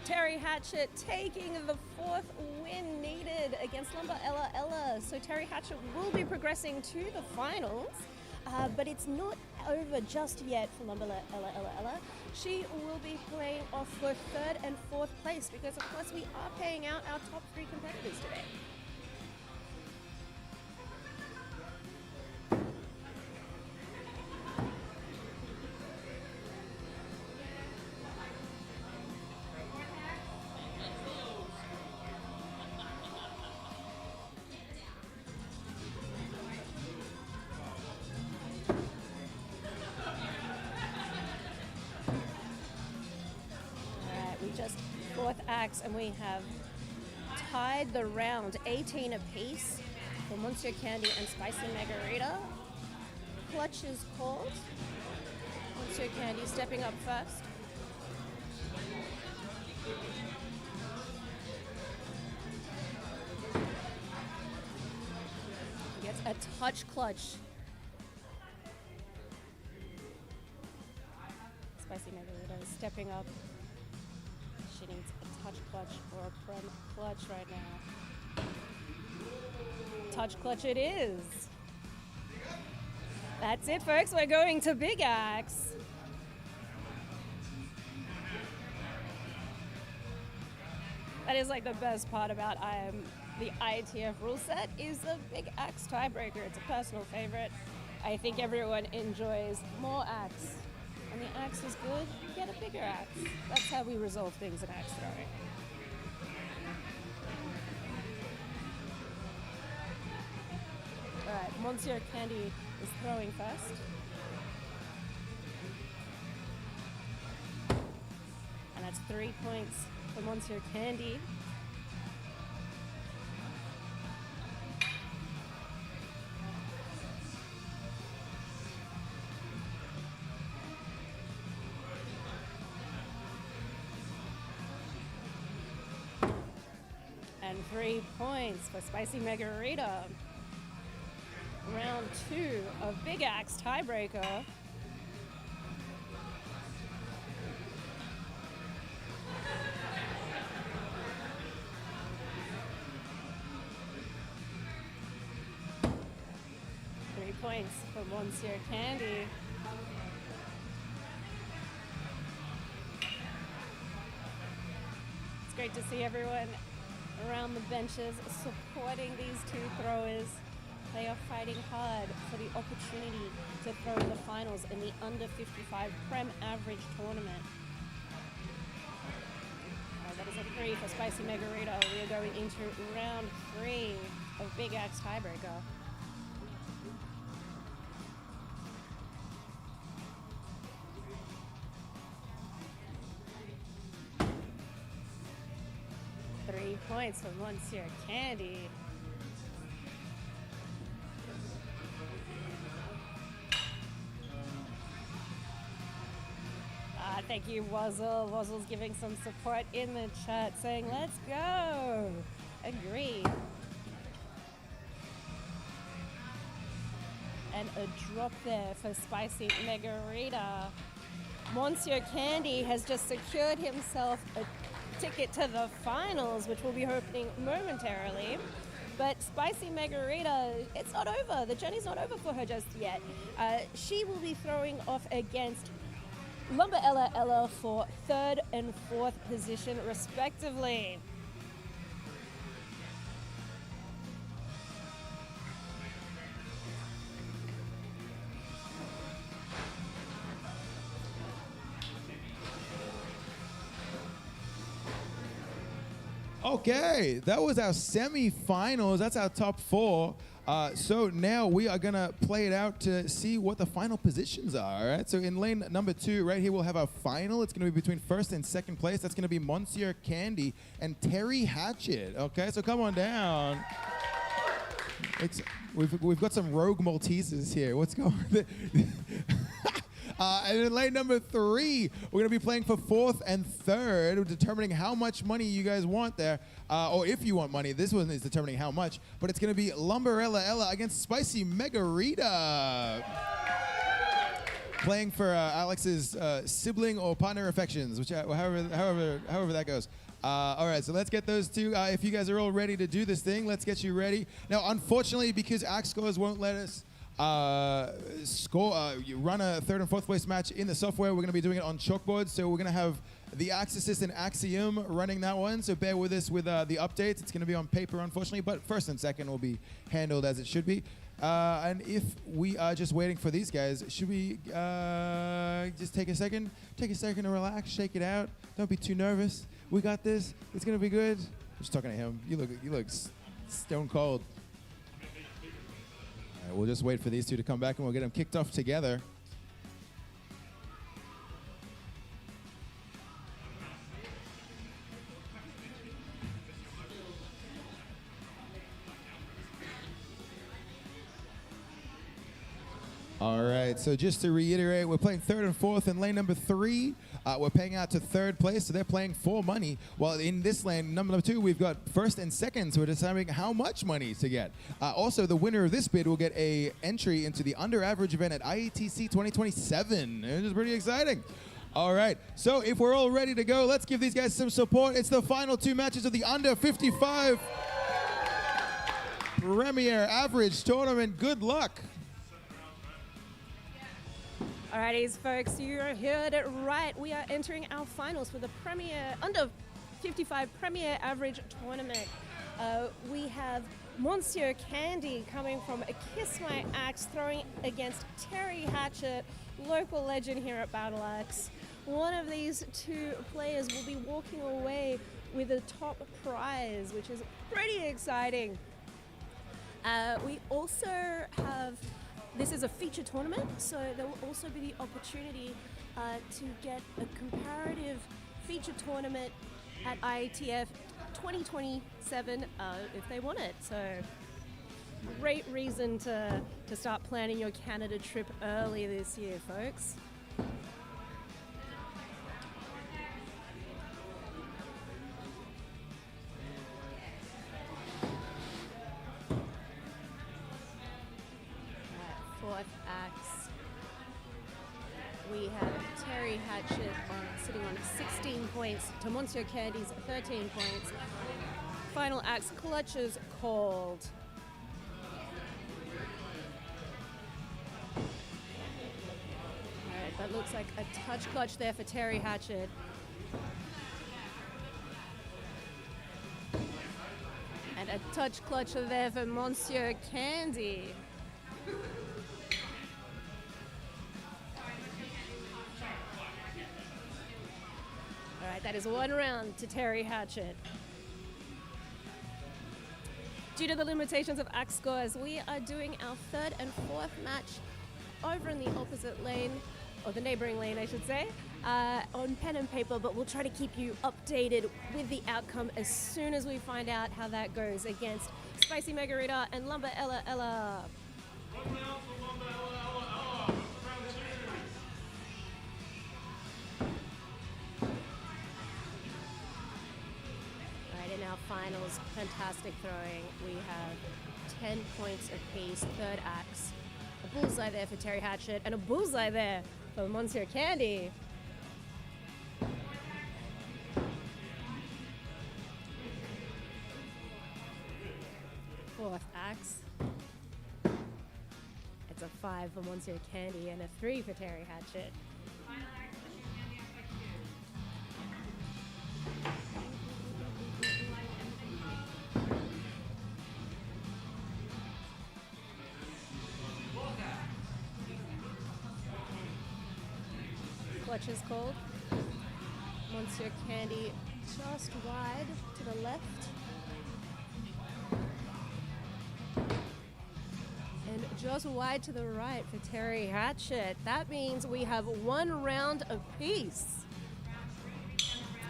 Terry Hatchett taking the 4th win needed against Lumba Ella. So Terry Hatchett will be progressing to the finals, but it's not over just yet for Lumba Ella. She will be playing off for 3rd and 4th place because, of course, we are paying out our top 3 competitors today. Just 4th axe, and we have tied the round 18 apiece for Monsieur Candy and Spicy Margarita. Clutch is called. Monsieur Candy stepping up first. He gets a touch clutch. Spicy Margarita is stepping up. She needs a touch clutch or a prem clutch right now. Touch clutch it is. That's it, folks. We're going to Big Axe. That is like the best part about the ITF rule set is the Big Axe tiebreaker. It's a personal favorite. I think everyone enjoys more axe. When the axe is good, you get a bigger axe. That's how we resolve things in axe throwing. All right, Monsieur Candy is throwing first. And that's 3 points for Monsieur Candy. 3 points for Spicy Margarita. Round 2 of Big Axe Tiebreaker. Points for Monsieur Candy. It's great to see everyone around the benches supporting these two throwers. They are fighting hard for the opportunity to throw in the finals in the under 55 Prem average tournament. That is a 3 for Spicy Margarita. We are going into round 3 of Big Axe Tiebreaker. Points for Monsieur Candy. Thank you, Wazzle. Wazzle's giving some support in the chat saying, let's go. Agreed. And a drop there for Spicy Margarita. Monsieur Candy has just secured himself a ticket to the finals, which will be opening momentarily. But Spicy Margarita, it's not over. The journey's not over for her just yet. She will be throwing off against Lumber Ella for 3rd and 4th position, respectively. Okay, that was our semi-finals. That's our top 4. So now we are gonna play it out to see what the final positions are. All right. So in lane number 2, right here, we'll have our final. It's gonna be between 1st and 2nd place. That's gonna be Monsieur Candy and Terry Hatchet. Okay, so come on down. We've got some rogue Maltesers here. What's going on? And in lane number 3, we're going to be playing for 4th and 3rd, determining how much money you guys want there, or if you want money. This one is determining how much, but it's going to be Lumberella Ella against Spicy Margarita. Playing for Alex's sibling or partner affections, which however that goes. All right, so let's get those two. If you guys are all ready to do this thing, let's get you ready. Now, unfortunately, because Axe Scores won't let us you run a 3rd and 4th place match in the software, we're going to be doing it on chalkboard. So we're going to have the Axe Assistant Axiom running that one. So bear with us with the updates. It's going to be on paper, unfortunately, but 1st and 2nd will be handled as it should be. And if we are just waiting for these guys, should we just take a second to relax, shake it out? Don't be too nervous. We got this. It's going to be good. I'm just talking to him. You look stone cold. All right, we'll just wait for these two to come back and we'll get them kicked off together. All right, so just to reiterate, we're playing 3rd and 4th in lane number 3. We're paying out to 3rd place, so they're playing for money. While in this lane, number 2, we've got 1st and 2nd, so we're deciding how much money to get. Also, the winner of this bid will get a entry into the under average event at IETC 2027, which is pretty exciting. All right, so if we're all ready to go, let's give these guys some support. It's the final 2 matches of the under 55 Premier Average Tournament. Good luck. Alrighties, folks, you heard it right. We are entering our finals for the under 55 Premier Average Tournament. We have Monsieur Candy coming from Kiss My Axe, throwing against Terry Hatchet, local legend here at Battle Axe. One of these 2 players will be walking away with a top prize, which is pretty exciting. We also have... This is a feature tournament, so there will also be the opportunity to get a comparative feature tournament at IATF 2027 if they want it. So great reason to start planning your Canada trip early this year, folks. axe. We have Terry Hatchet sitting on 16 points to Monsieur Candy's 13 points. Final axe clutches called. All right, that looks like a touch clutch there for Terry Hatchet. And a touch clutch there for Monsieur Candy. All right, that is one round to Terry Hatchet. Due to the limitations of axe scores, we are doing our third and fourth match over in the opposite lane, or the neighboring lane, I should say, on pen and paper, but we'll try to keep you updated with the outcome as soon as we find out how that goes against Spicy Margarita and Lumber Ella Ella. In our finals, fantastic throwing. We have 10 points apiece, third axe. A bullseye there for Terry Hatchet, and a bullseye there for Monsieur Candy. Fourth axe. It's a 5 for Monsieur Candy and a 3 for Terry Hatchet. Clutch is called. Monsieur Candy just wide to the left. And just wide to the right for Terry Hatchet. That means we have one round apiece.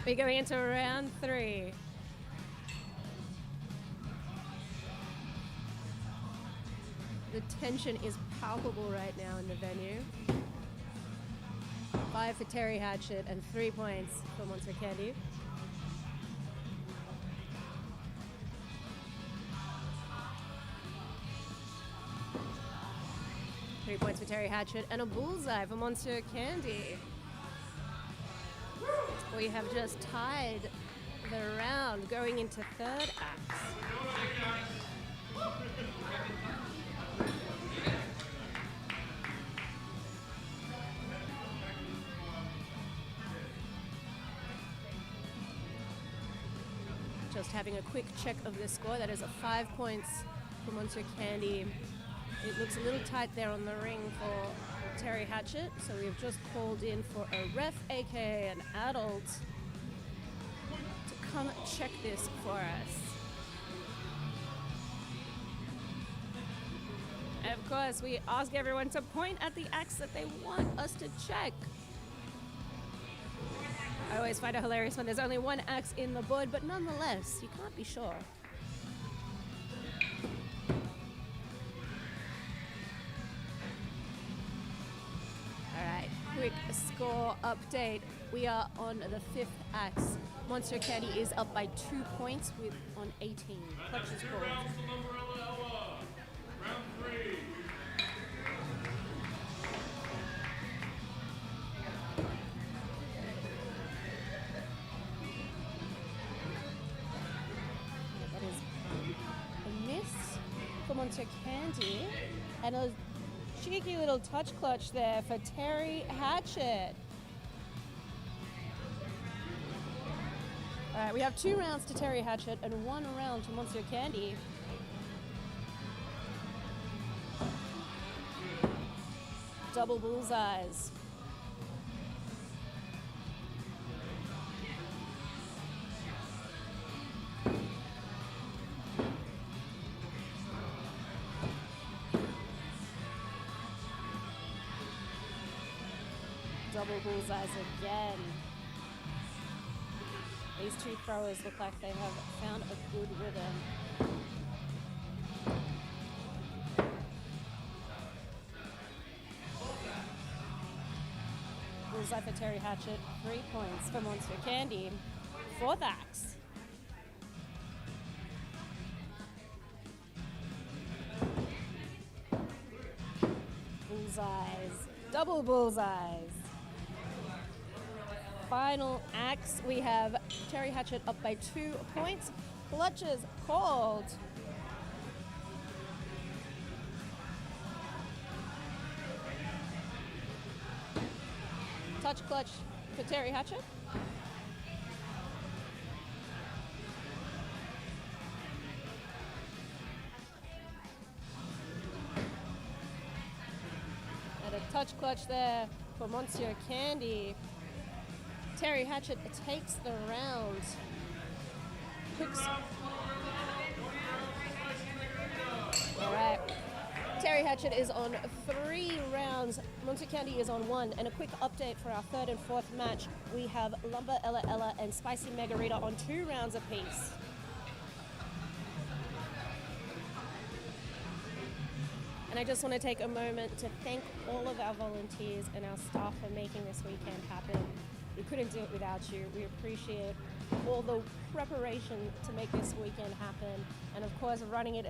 We're going into round 3. The tension is palpable right now in the venue. 5 for Terry Hatchet and 3 points for Monsieur Candy. Three points for Terry Hatchet and a bullseye for Monsieur Candy. We have just tied the round going into third axe. Just having a quick check of the score. That is a 5 points for Monsieur Candy. It looks a little tight there on the ring for Terry Hatchet, so we have just called in for a ref, aka an adult, to come check this for us. And of course, we ask everyone to point at the axe that they want us to check. I always find it hilarious when there's only one axe in the board, but nonetheless, you can't be sure. All right, quick score update. We are on the 5th axe. Monsieur Candy is up by 2 points with on 18. Clutch is called. Round 3. Monsieur Candy, and a cheeky little touch clutch there for Terry Hatchet. All right, we have 2 rounds to Terry Hatchet and 1 round to Monsieur Candy. Double bullseyes. Double bullseyes again. These 2 throwers look like they have found a good rhythm. Bullseye for Terry Hatchet, 3 points for Monsieur Candy. 4th axe. bullseyes. Double bullseyes. Final axe, we have Terry Hatchet up by 2 points. Clutches called. Touch clutch for Terry Hatchet. And a touch clutch there for Monsieur Candy. Terry Hatchet takes the round. All right. Terry Hatchet is on 3 rounds. Monsieur Candy is on 1. And a quick update for our 3rd and 4th match. We have Lumber Ella Ella and Spicy Margarita on 2 rounds apiece. And I just want to take a moment to thank all of our volunteers and our staff for making this weekend happen. We couldn't do it without you. We appreciate all the preparation to make this weekend happen. And of course, running it.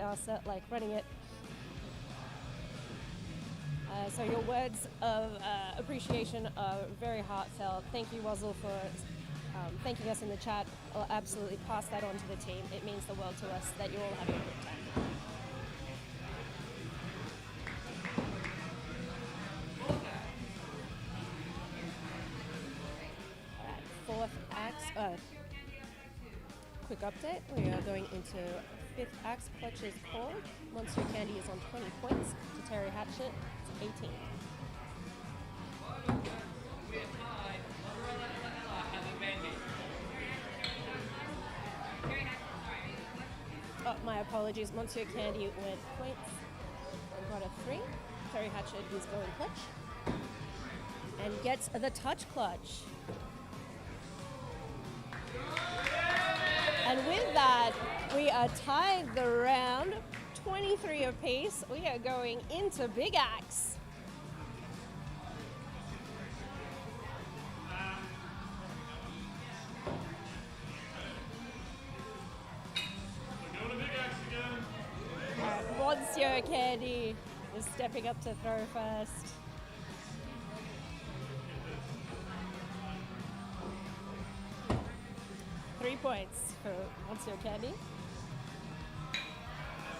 So your words of appreciation are very heartfelt. Thank you, Wuzzle, for thanking us in the chat. I'll absolutely pass that on to the team. It means the world to us that you're all having a good time. Fourth axe, quick update. We are going into 5th axe. Clutch is called. Monsieur Candy is on 20 points. To Terry Hatchet, it's 18. Oh, my apologies. Monsieur Candy with points. Got a 3. Terry Hatchet is going clutch. And gets the touch clutch. And with that, we are tied the round, 23 apiece. We are going into Big Axe. Monsieur Candy is stepping up to throw first. Three points for Monsieur Candy.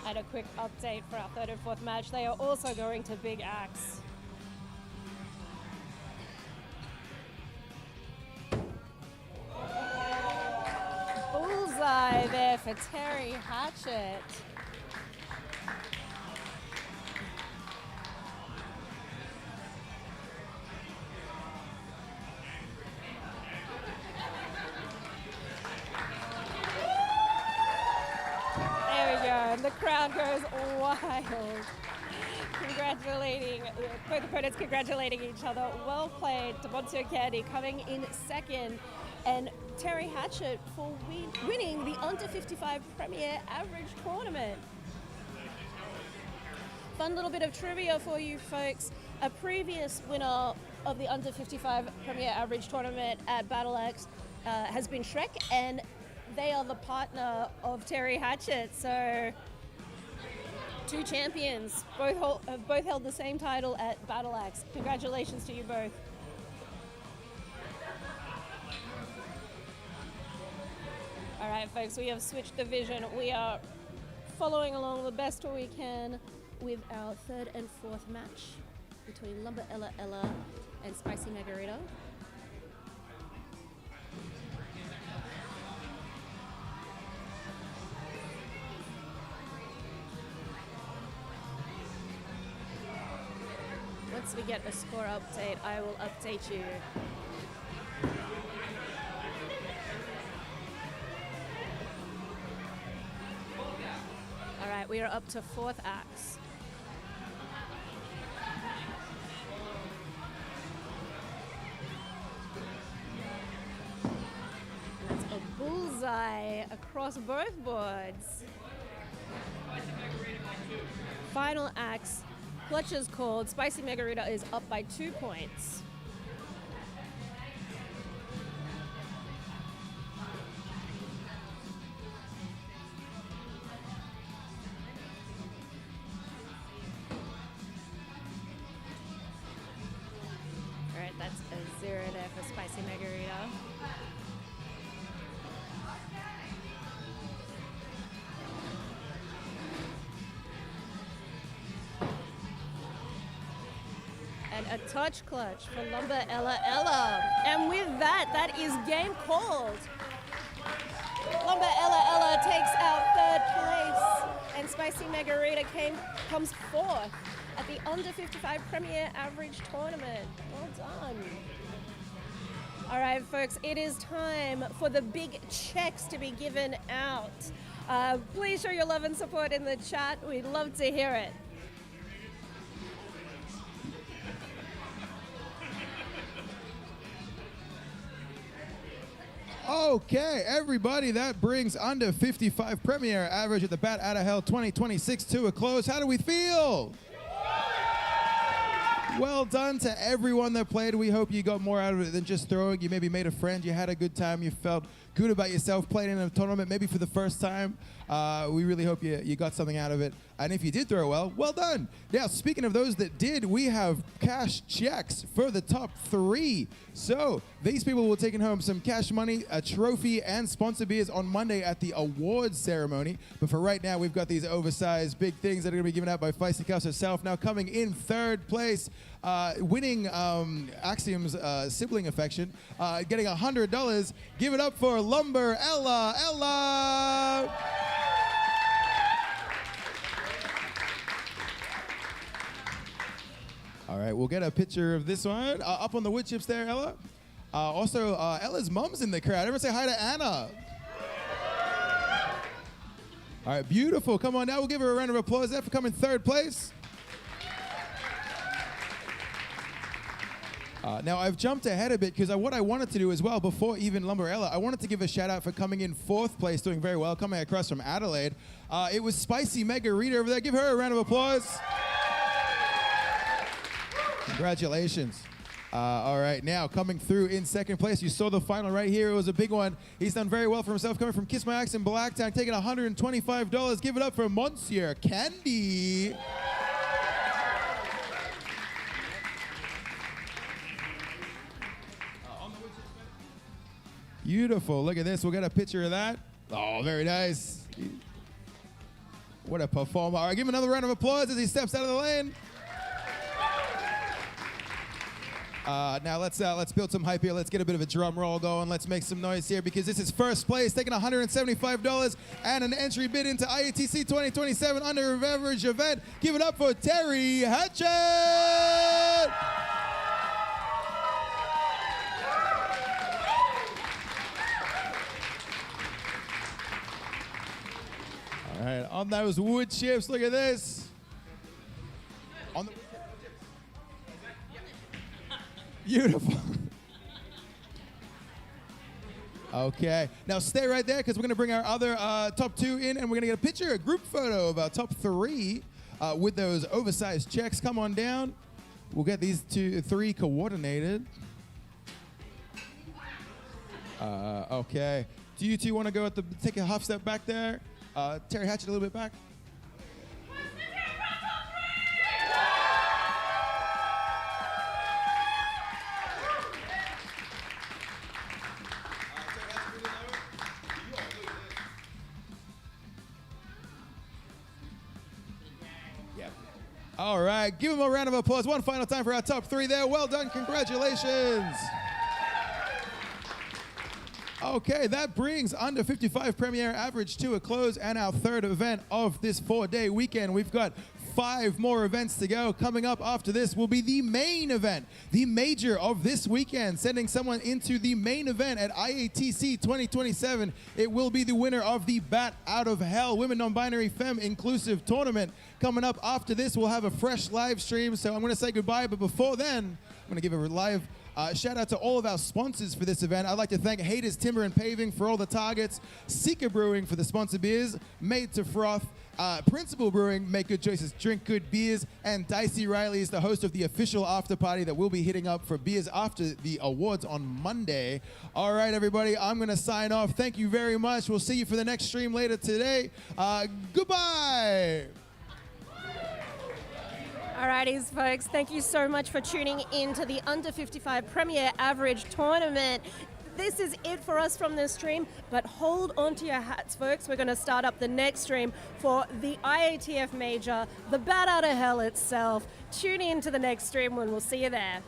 And a quick update for our 3rd and 4th match. They are also going to Big Axe. Bullseye there for Terry Hatchet. The crowd goes wild. Both opponents congratulating each other. Well played to Monsieur Candy coming in 2nd, and Terry Hatchet for winning the Under 55 Premier Average Tournament. Fun little bit of trivia for you folks. A previous winner of the Under 55 Premier Average Tournament at BattleX has been Shrek, and they are the partner of Terry Hatchet. So 2 champions, both held the same title at BattleX. Congratulations to you both. All right, folks, we have switched division. We are following along the best we can with our 3rd and 4th match between Lumber Ella Ella and Spicy Margarita. Once we get a score update, I will update you. All right, we are up to 4th axe. That's a bullseye across both boards. Final axe. Clutch is called. Spicy Margarita is up by 2 points. there for spicy margarita. And a touch clutch for Lumber Ella Ella. And with that, that is game called. Lumber Ella Ella takes out third place, and Spicy Margarita comes fourth at the Under 55 Premier Average Tournament. Well done. All right, folks, it is time for the big checks to be given out. Please show your love and support in the chat. We'd love to hear it. Okay, everybody, that brings Under 55 Premier Average at the Bat Out of Hell 2026 to a close. How do we feel? Well done to everyone that played. We hope you got more out of it than just throwing. You maybe made a friend, you had a good time, you felt good about yourself playing in a tournament, maybe for the first time. We really hope you got something out of it. And if you did throw well, well done. Now, speaking of those that did, we have cash checks for the top 3. So these people will be taking home some cash money, a trophy, and sponsor beers on Monday at the awards ceremony. But for right now, we've got these oversized big things that are going to be given out by Feisty Cuss herself. Now coming in third place, winning Axiom's sibling affection, getting $100. Give it up for Lumber Ella Ella. All right, we'll get a picture of this one up on the wood chips there, Ella. Also, Ella's mom's in the crowd. Everyone say hi to Anna. All right, beautiful. Come on now, we'll give her a round of applause there for coming third place. Now, I've jumped ahead a bit because what I wanted to do as well, before even Lumber Ella, I wanted to give a shout out for coming in fourth place, doing very well, coming across from Adelaide. It was Spicy Margarita over there. Give her a round of applause. Congratulations. All right, now coming through in second place, you saw the final right here. It was a big one. He's done very well for himself, coming from Kiss My Axe in Blacktown, taking $125. Give it up for Monsieur Candy. Beautiful. Look at this. We'll get a picture of that. Oh, very nice. What a performer. All right, give him another round of applause as he steps out of the lane. Now let's build some hype here. Let's get a bit of a drum roll going. Let's make some noise here because this is first place, taking $175 and an entry bid into IATC 2027 Under Average event. Give it up for Terry Hatchett. All right, on those wood chips, look at this. On the beautiful. Okay, now stay right there because we're going to bring our other top 2 in and we're going to get a picture, a group photo of our top 3 with those oversized checks. Come on down. We'll get these 3 coordinated. Okay. Do you 2 want to go take a half step back there? Terry Hatchett a little bit back. All right, give him a round of applause. One final time for our top 3 there. Well done, congratulations. Okay, that brings Under 55 Premier Average to a close and our third event of this 4-day weekend. We've got 5 more events to go. Coming up after this will be the main event, the major of this weekend, sending someone into the main event at IATC 2027. It will be the winner of the Bat Out of Hell Women Non-Binary Femme Inclusive Tournament. Coming up after this, we'll have a fresh live stream, so I'm going to say goodbye, but before then, I'm going to give a live shout out to all of our sponsors for this event. I'd like to thank Haters Timber and Paving for all the targets, Seeker Brewing for the sponsor beers, Made to Froth, Principal Brewing, make good choices, drink good beers, and Dicey Riley is the host of the official after party that we'll be hitting up for beers after the awards on Monday. All right, everybody, I'm going to sign off. Thank you very much. We'll see you for the next stream later today. Goodbye. Alrighties, folks, thank you so much for tuning in to the Under 55 Premier Average Tournament. This is it for us from this stream, but hold on to your hats, folks. We're going to start up the next stream for the IATF Major, the Bat Out of Hell itself. Tune in to the next stream when we'll see you there.